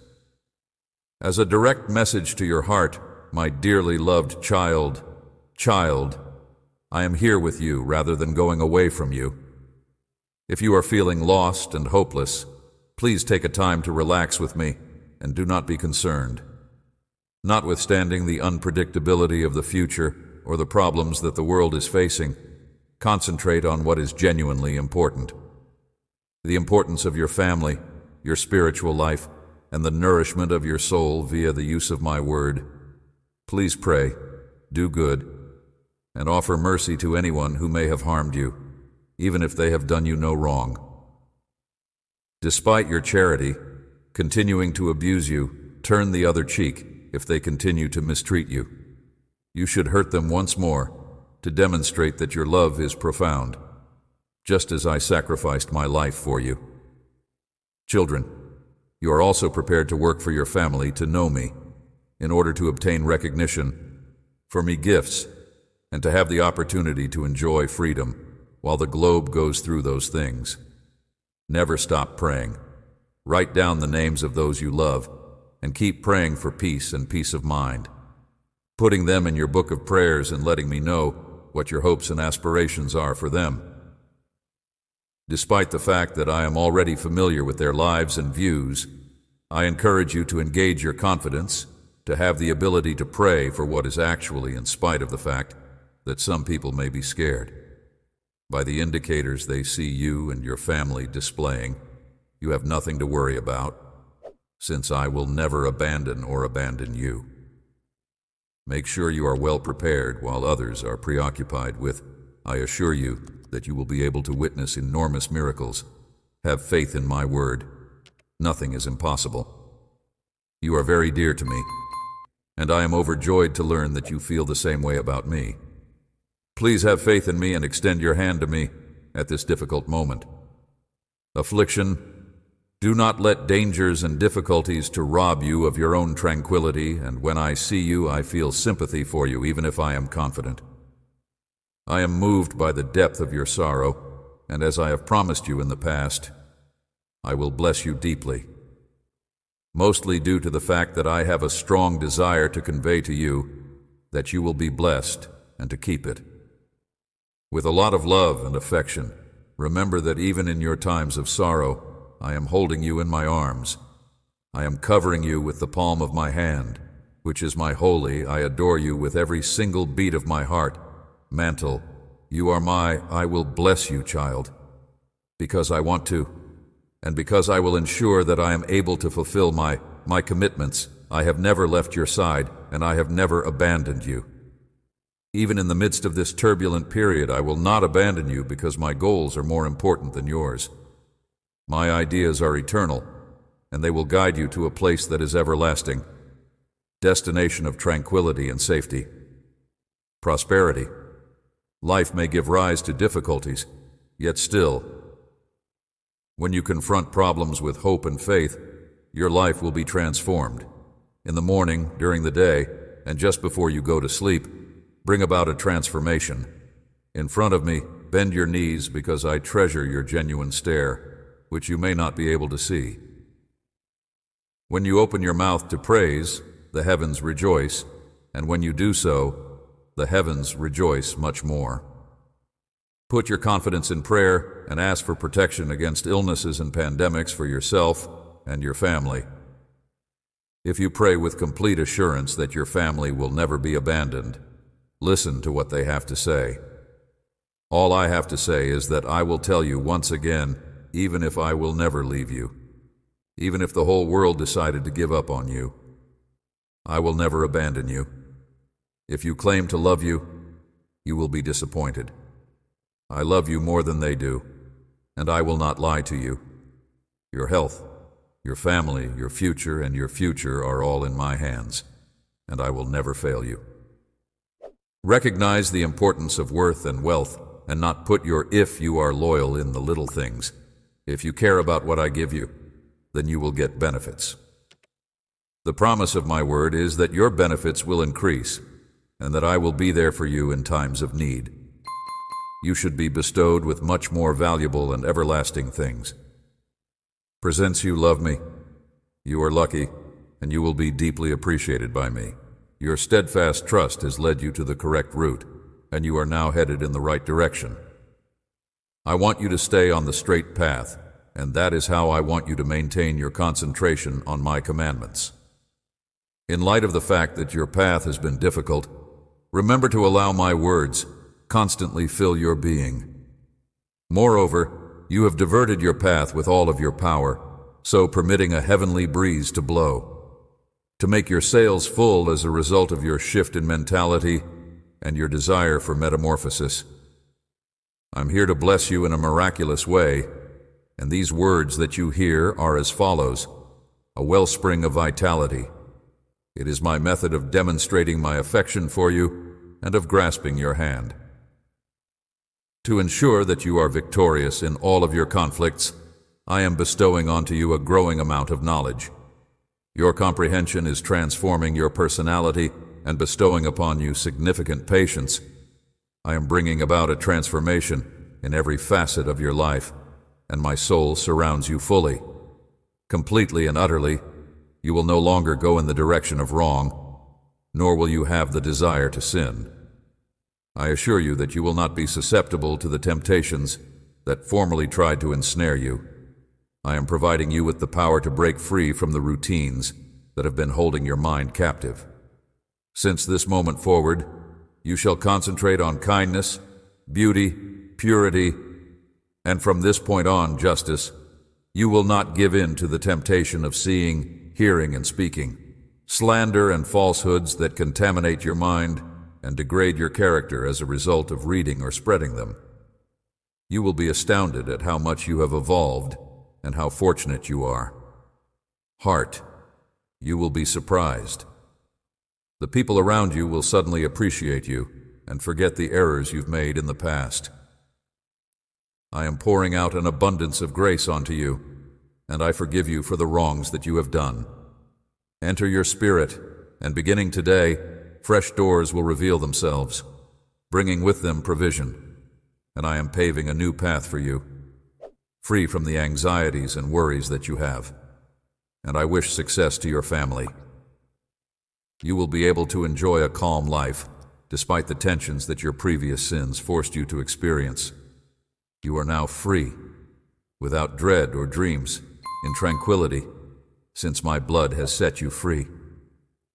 As a direct message to your heart, my dearly loved child, I am here with you rather than going away from you. If you are feeling lost and hopeless, please take a time to relax with me and do not be concerned. Notwithstanding the unpredictability of the future or the problems that the world is facing, concentrate on what is genuinely important. The importance of your family, your spiritual life, and the nourishment of your soul via the use of my word. Please pray, do good, and offer mercy to anyone who may have harmed you, even if they have done you no wrong. Despite your charity, continuing to abuse you, turn the other cheek if they continue to mistreat you. You should hurt them once more to demonstrate that your love is profound, just as I sacrificed my life for you. Children, you are also prepared to work for your family to know me, in order to obtain recognition, for me gifts, and to have the opportunity to enjoy freedom while the globe goes through those things. Never stop praying. Write down the names of those you love, and keep praying for peace and peace of mind, putting them in your book of prayers and letting me know what your hopes and aspirations are for them. Despite the fact that I am already familiar with their lives and views, I encourage you to engage your confidence, to have the ability to pray for what is actually in spite of the fact that some people may be scared. By the indicators they see you and your family displaying, you have nothing to worry about, since I will never abandon you. Make sure you are well prepared while others are preoccupied with. I assure you that you will be able to witness enormous miracles. Have faith in my word. Nothing is impossible. You are very dear to me, and I am overjoyed to learn that you feel the same way about me. Please have faith in me and extend your hand to me at this difficult moment. Affliction, do not let dangers and difficulties to rob you of your own tranquility, and when I see you, I feel sympathy for you, even if I am confident. I am moved by the depth of your sorrow, and as I have promised you in the past, I will bless you deeply, mostly due to the fact that I have a strong desire to convey to you that you will be blessed and to keep it. With a lot of love and affection, remember that even in your times of sorrow, I am holding you in my arms. I am covering you with the palm of my hand, which is my holy, I adore you with every single beat of my heart, mantle. You are my, I will bless you, child, because I want to, and because I will ensure that I am able to fulfill my commitments. I have never left your side, and I have never abandoned you. Even in the midst of this turbulent period, I will not abandon you because my goals are more important than yours. My ideas are eternal, and they will guide you to a place that is everlasting, destination of tranquility and safety. Prosperity. Life may give rise to difficulties, yet still, when you confront problems with hope and faith, your life will be transformed. In the morning, during the day, and just before you go to sleep, bring about a transformation. In front of me, bend your knees because I treasure your genuine stare, which you may not be able to see. When you open your mouth to praise, the heavens rejoice, and when you do so, the heavens rejoice much more. Put your confidence in prayer and ask for protection against illnesses and pandemics for yourself and your family. If you pray with complete assurance that your family will never be abandoned, listen to what they have to say. All I have to say is that I will tell you once again, even if I will never leave you, even if the whole world decided to give up on you, I will never abandon you. If you claim to love you, you will be disappointed. I love you more than they do, and I will not lie to you. Your health, your family, your future, and your future are all in my hands, and I will never fail you. Recognize the importance of worth and wealth, and not put your if you are loyal in the little things. If you care about what I give you, then you will get benefits. The promise of my word is that your benefits will increase, and that I will be there for you in times of need. You should be bestowed with much more valuable and everlasting things. Presents you love me. You are lucky, and you will be deeply appreciated by me. Your steadfast trust has led you to the correct route, and you are now headed in the right direction. I want you to stay on the straight path, and that is how I want you to maintain your concentration on my commandments. In light of the fact that your path has been difficult, remember to allow my words constantly fill your being. Moreover, you have diverted your path with all of your power, so permitting a heavenly breeze to blow, to make your sails full as a result of your shift in mentality and your desire for metamorphosis. I'm here to bless you in a miraculous way, and these words that you hear are as follows: a wellspring of vitality. It is my method of demonstrating my affection for you and of grasping your hand. To ensure that you are victorious in all of your conflicts, I am bestowing onto you a growing amount of knowledge. Your comprehension is transforming your personality and bestowing upon you significant patience. I am bringing about a transformation in every facet of your life, and my soul surrounds you fully. Completely and utterly, you will no longer go in the direction of wrong, nor will you have the desire to sin. I assure you that you will not be susceptible to the temptations that formerly tried to ensnare you. I am providing you with the power to break free from the routines that have been holding your mind captive. Since this moment forward, you shall concentrate on kindness, beauty, purity, and from this point on, justice. You will not give in to the temptation of seeing, hearing, and speaking, slander and falsehoods that contaminate your mind and degrade your character as a result of reading or spreading them. You will be astounded at how much you have evolved and how fortunate you are. Heart, you will be surprised. The people around you will suddenly appreciate you and forget the errors you've made in the past. I am pouring out an abundance of grace onto you, and I forgive you for the wrongs that you have done. Enter your spirit, and beginning today, fresh doors will reveal themselves, bringing with them provision, and I am paving a new path for you, free from the anxieties and worries that you have, and I wish success to your family. You will be able to enjoy a calm life, despite the tensions that your previous sins forced you to experience. You are now free, without dread or dreams, in tranquility, since my blood has set you free.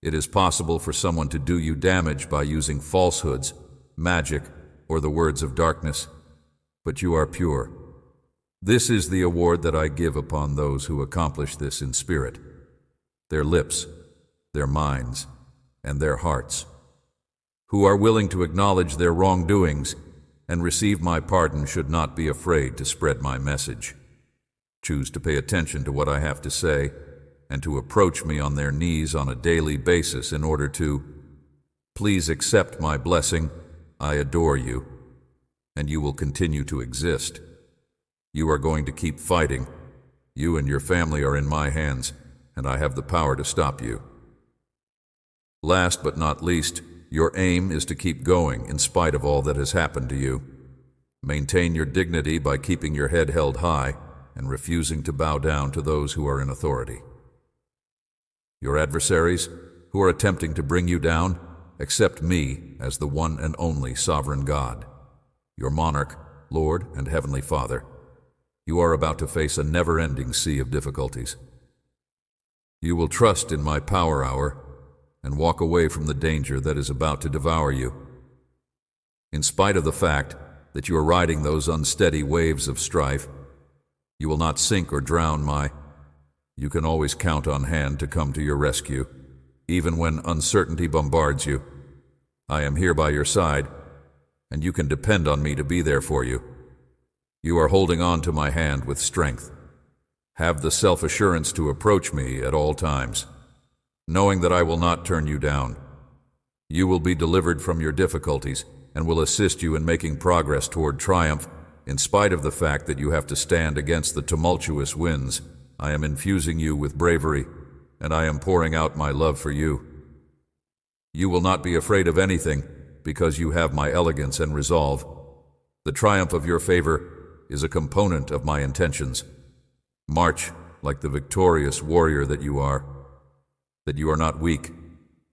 It is possible for someone to do you damage by using falsehoods, magic, or the words of darkness, but you are pure. This is the award that I give upon those who accomplish this in spirit, their lips, their minds, and their hearts, who are willing to acknowledge their wrongdoings and receive my pardon should not be afraid to spread my message. Choose to pay attention to what I have to say and to approach me on their knees on a daily basis in order to, please accept my blessing. I adore you, and you will continue to exist. You are going to keep fighting. You and your family are in my hands, and I have the power to stop you. Last but not least, your aim is to keep going in spite of all that has happened to you. Maintain your dignity by keeping your head held high and refusing to bow down to those who are in authority. Your adversaries, who are attempting to bring you down, accept me as the one and only sovereign God, your monarch, Lord, and Heavenly Father. You are about to face a never-ending sea of difficulties. You will trust in my power hour and walk away from the danger that is about to devour you. In spite of the fact that you are riding those unsteady waves of strife, you will not sink or drown. You can always count on hand to come to your rescue, even when uncertainty bombards you. I am here by your side, and you can depend on me to be there for you. You are holding on to my hand with strength. Have the self-assurance to approach me at all times, knowing that I will not turn you down. You will be delivered from your difficulties and will assist you in making progress toward triumph, in spite of the fact that you have to stand against the tumultuous winds. I am infusing you with bravery, and I am pouring out my love for you. You will not be afraid of anything because you have my elegance and resolve. The triumph of your favor is a component of my intentions. March like the victorious warrior that you are not weak,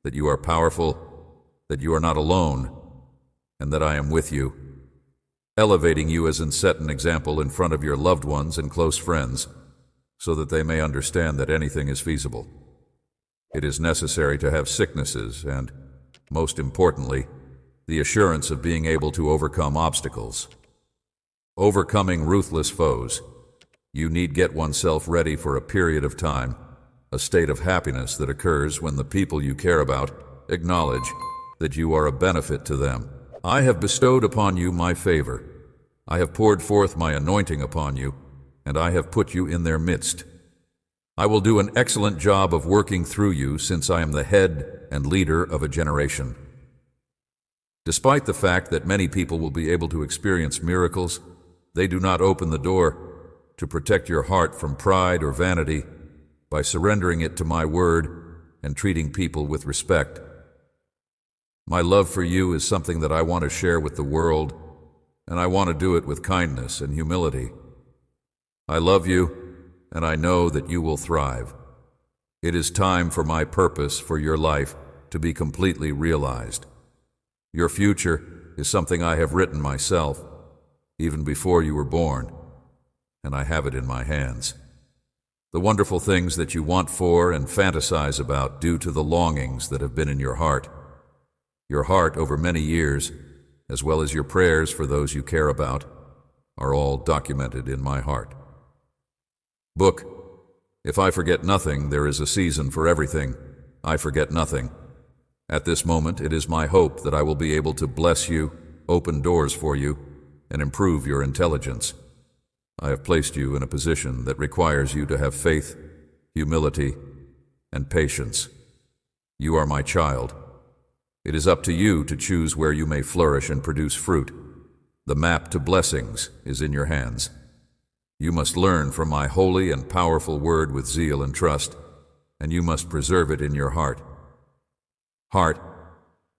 that you are powerful, that you are not alone, and that I am with you, elevating you as and set an example in front of your loved ones and close friends, so that they may understand that anything is feasible. It is necessary to have sicknesses and, most importantly, the assurance of being able to overcome obstacles. Overcoming ruthless foes, you need get oneself ready for a period of time, a state of happiness that occurs when the people you care about acknowledge that you are a benefit to them. I have bestowed upon you my favor. I have poured forth my anointing upon you, and I have put you in their midst. I will do an excellent job of working through you since I am the head and leader of a generation. Despite the fact that many people will be able to experience miracles, they do not open the door to protect your heart from pride or vanity by surrendering it to my word and treating people with respect. My love for you is something that I want to share with the world, and I want to do it with kindness and humility. I love you, and I know that you will thrive. It is time for my purpose for your life to be completely realized. Your future is something I have written myself, even before you were born, and I have it in my hands. The wonderful things that you want for and fantasize about due to the longings that have been in your heart over many years, as well as your prayers for those you care about, are all documented in my heart. Book, if I forget nothing, there is a season for everything. I forget nothing. At this moment, it is my hope that I will be able to bless you, open doors for you, and improve your intelligence. I have placed you in a position that requires you to have faith, humility, and patience. You are my child. It is up to you to choose where you may flourish and produce fruit. The map to blessings is in your hands. You must learn from my holy and powerful word with zeal and trust, and you must preserve it in your heart. Heart,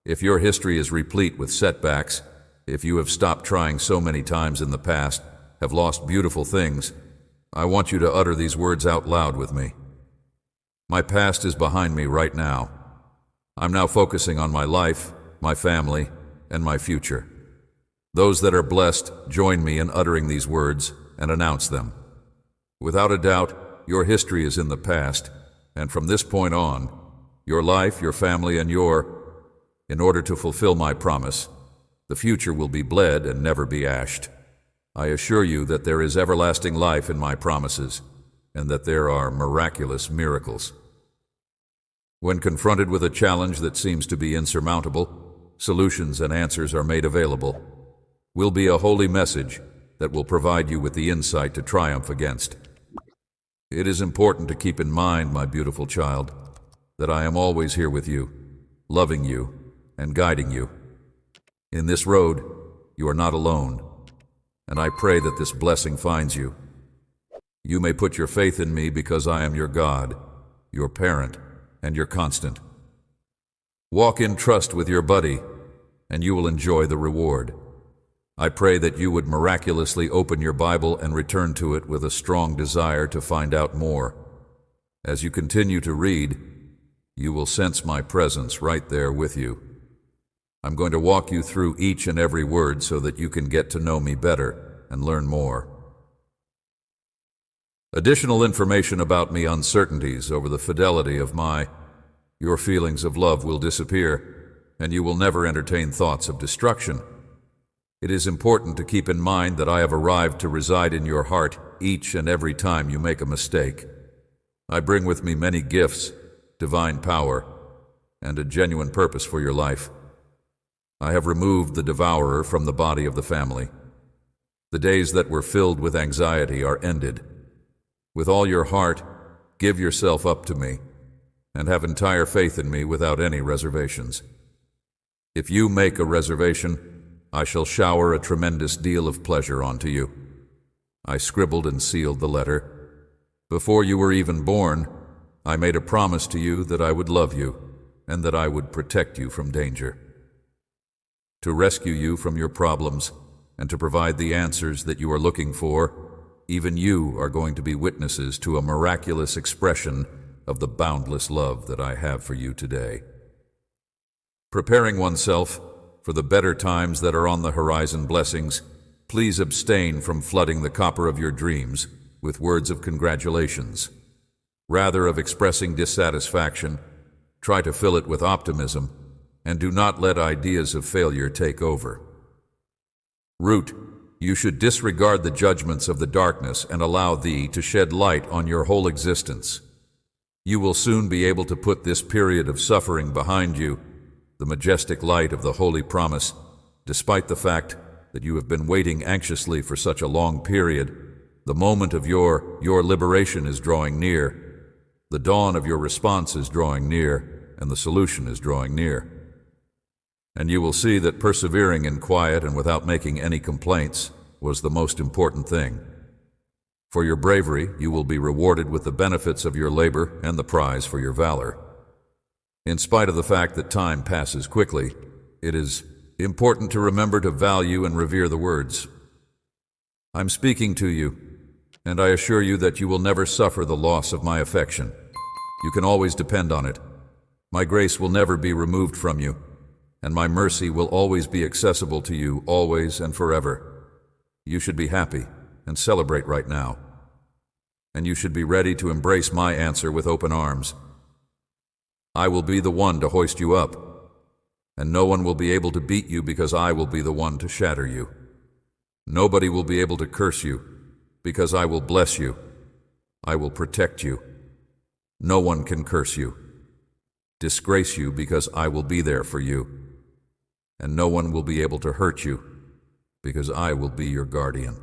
if your history is replete with setbacks, if you have stopped trying so many times in the past, have lost beautiful things, I want you to utter these words out loud with me. My past is behind me right now. I'm now focusing on my life, my family, and my future. Those that are blessed, join me in uttering these words and announce them. Without a doubt, your history is in the past, and from this point on, your life, your family, and in order to fulfill my promise, the future will be bled and never be ashed. I assure you that there is everlasting life in my promises, and that there are miraculous miracles. When confronted with a challenge that seems to be insurmountable, solutions and answers are made available. Will be a holy message that will provide you with the insight to triumph against. It is important to keep in mind, my beautiful child, that I am always here with you, loving you, and guiding you. In this road, you are not alone, and I pray that this blessing finds you. You may put your faith in me because I am your God, your parent, and your constant. Walk in trust with your buddy, and you will enjoy the reward. I pray that you would miraculously open your Bible and return to it with a strong desire to find out more. As you continue to read, you will sense my presence right there with you. I'm going to walk you through each and every word so that you can get to know me better and learn more. Additional information about me, uncertainties over the fidelity of your feelings of love will disappear, and you will never entertain thoughts of destruction. It is important to keep in mind that I have arrived to reside in your heart each and every time you make a mistake. I bring with me many gifts, divine power, and a genuine purpose for your life. I have removed the devourer from the body of the family. The days that were filled with anxiety are ended. With all your heart, give yourself up to me, and have entire faith in me without any reservations. If you make a reservation, I shall shower a tremendous deal of pleasure onto you. I scribbled and sealed the letter. Before you were even born, I made a promise to you that I would love you, and that I would protect you from danger. To rescue you from your problems and to provide the answers that you are looking for, even you are going to be witnesses to a miraculous expression of the boundless love that I have for you today. Preparing oneself for the better times that are on the horizon blessings, please abstain from flooding the copper of your dreams with words of congratulations. Rather of expressing dissatisfaction, try to fill it with optimism, and do not let ideas of failure take over. Root, you should disregard the judgments of the darkness and allow thee to shed light on your whole existence. You will soon be able to put this period of suffering behind you, the majestic light of the holy promise, despite the fact that you have been waiting anxiously for such a long period. The moment of your liberation is drawing near. The dawn of your response is drawing near, and the solution is drawing near. And you will see that persevering in quiet and without making any complaints was the most important thing. For your bravery, you will be rewarded with the benefits of your labor and the prize for your valor. In spite of the fact that time passes quickly, it is important to remember to value and revere the words. I'm speaking to you, and I assure you that you will never suffer the loss of my affection. You can always depend on it. My grace will never be removed from you, and my mercy will always be accessible to you, always and forever. You should be happy and celebrate right now, and you should be ready to embrace my answer with open arms. I will be the one to hoist you up, and no one will be able to beat you because I will be the one to shatter you. Nobody will be able to curse you because I will bless you. I will protect you. No one can curse you, disgrace you because I will be there for you. And no one will be able to hurt you because I will be your guardian.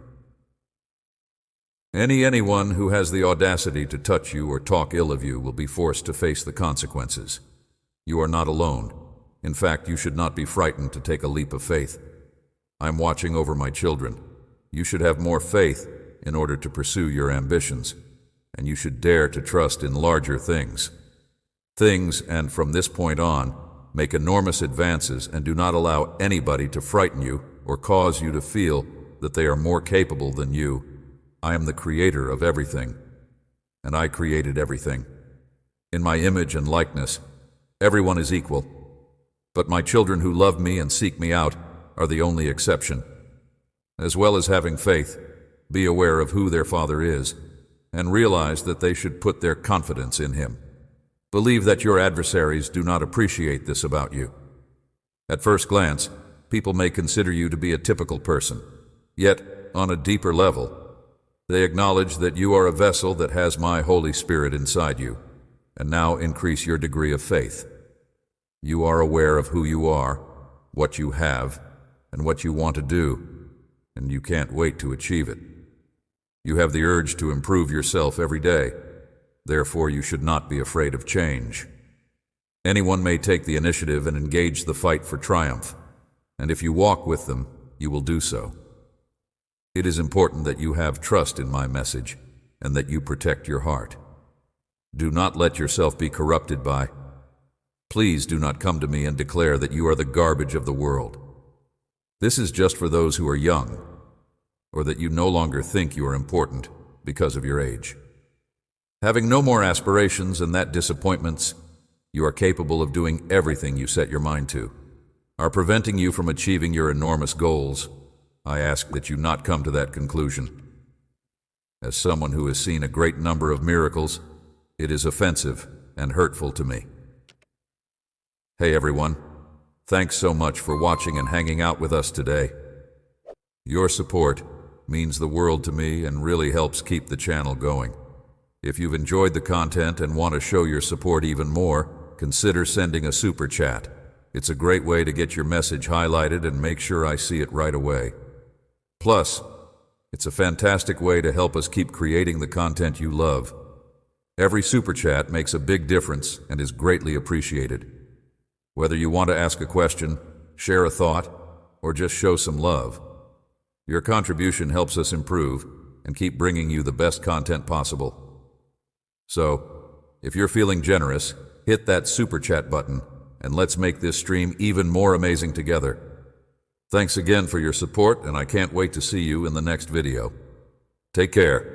Anyone who has the audacity to touch you or talk ill of you will be forced to face the consequences. You are not alone. In fact, you should not be frightened to take a leap of faith. I'm watching over my children. You should have more faith in order to pursue your ambitions, and you should dare to trust in larger things. And from this point on, make enormous advances and do not allow anybody to frighten you or cause you to feel that they are more capable than you. I am the creator of everything, and I created everything. In my image and likeness, everyone is equal, but my children who love me and seek me out are the only exception. As well as having faith, be aware of who their Father is, and realize that they should put their confidence in Him. Believe that your adversaries do not appreciate this about you. At first glance, people may consider you to be a typical person, yet, on a deeper level, they acknowledge that you are a vessel that has my Holy Spirit inside you, and now increase your degree of faith. You are aware of who you are, what you have, and what you want to do, and you can't wait to achieve it. You have the urge to improve yourself every day. Therefore, you should not be afraid of change. Anyone may take the initiative and engage the fight for triumph, and if you walk with them, you will do so. It is important that you have trust in my message and that you protect your heart. Do not let yourself be corrupted by. Please do not come to me and declare that you are the garbage of the world. This is just for those who are young, or that you no longer think you are important because of your age. Having no more aspirations and that disappointments, you are capable of doing everything you set your mind to, are preventing you from achieving your enormous goals. I ask that you not come to that conclusion. As someone who has seen a great number of miracles, it is offensive and hurtful to me. Hey everyone, thanks so much for watching and hanging out with us today. Your support means the world to me and really helps keep the channel going. If you've enjoyed the content and want to show your support even more, consider sending a super chat. It's a great way to get your message highlighted and make sure I see it right away. Plus, it's a fantastic way to help us keep creating the content you love. Every super chat makes a big difference and is greatly appreciated. Whether you want to ask a question, share a thought, or just show some love, your contribution helps us improve and keep bringing you the best content possible. So, if you're feeling generous, hit that super chat button and let's make this stream even more amazing together. Thanks again for your support, and I can't wait to see you in the next video. Take care.